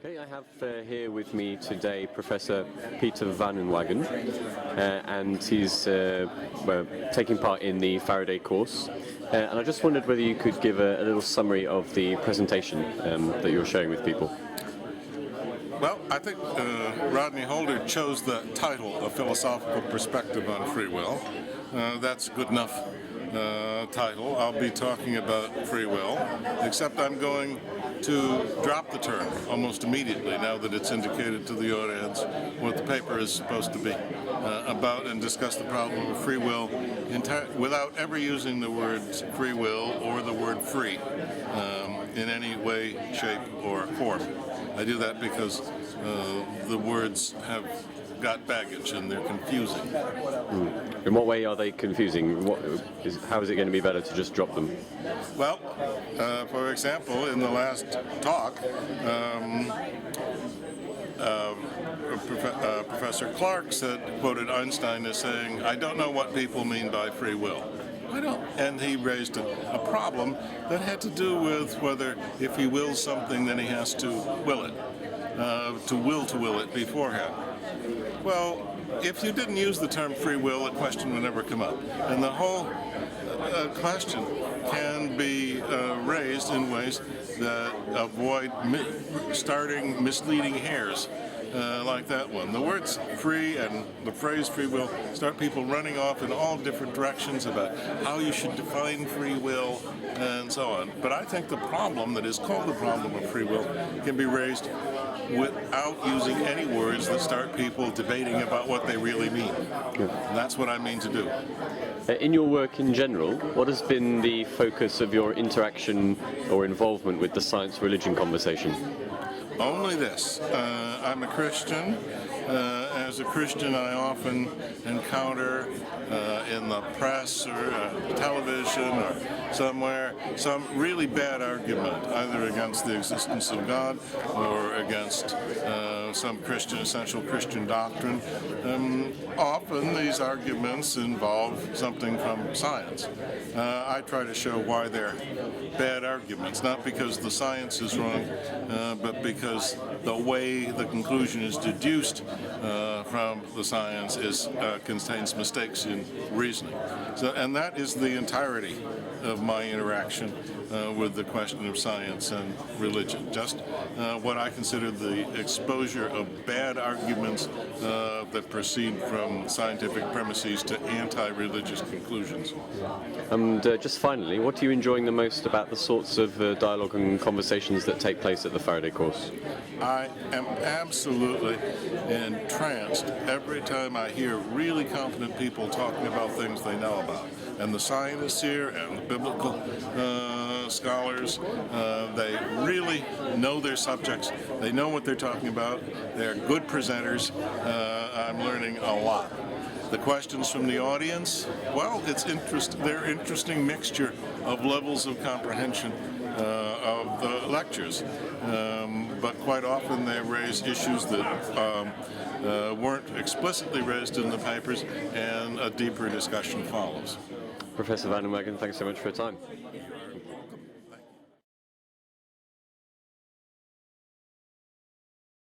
Okay, I have here with me today Professor Peter van Inwagen, and he's taking part in the Faraday course. And I just wondered whether you could give a little summary of the presentation that you're sharing with people. Well, I think Rodney Holder chose the title, A Philosophical Perspective on Free Will. That's a good enough title. I'll be talking about free will, except I'm going to drop the term almost immediately now that it's indicated to the audience what the paper is supposed to be about, and discuss the problem of free will without ever using the words free will or the word free in any way, shape, or form. I do that because the words have got baggage and they're confusing. In what way are they confusing? How is it going to be better to just drop them? Well, for example, in the last talk, Professor Clark quoted Einstein as saying, "I don't know what people mean by free will." I don't. And he raised a problem that had to do with whether if he wills something, then he has to will it, to will it beforehand. Well, if you didn't use the term free will, a question would never come up. And the whole question can be raised in ways that avoid starting misleading hairs. Like that one. The words free and the phrase free will start people running off in all different directions about how you should define free will and so on. But I think the problem that is called the problem of free will can be raised without using any words that start people debating about what they really mean. And that's what I mean to do. In your work in general, what has been the focus of your interaction or involvement with the science-religion conversation? Only this. I'm a Christian. As a Christian, I often encounter in the press or television or somewhere some really bad argument, either against the existence of God or against some essential Christian doctrine. Often these arguments involve something from science. I try to show why they're bad arguments, not because the science is wrong, but because the way the conclusion is deduced from the science contains mistakes in reasoning. And that is the entirety of my interaction with the question of science and religion. Just what I consider the exposure of bad arguments that proceed from scientific premises to anti-religious conclusions. And just finally, what are you enjoying the most about the sorts of dialogue and conversations that take place at the Faraday course? I am absolutely entranced every time I hear really competent people talking about things they know about. And the scientists here and the biblical scholars, they really know their subjects. They know what they're talking about. They're good presenters. I'm learning a lot. The questions from the audience, well, they're an interesting mixture of levels of comprehension of the lectures. But quite often they raise issues that weren't explicitly raised in the papers, and a deeper discussion follows. Professor van Inwagen, thanks so much for your time.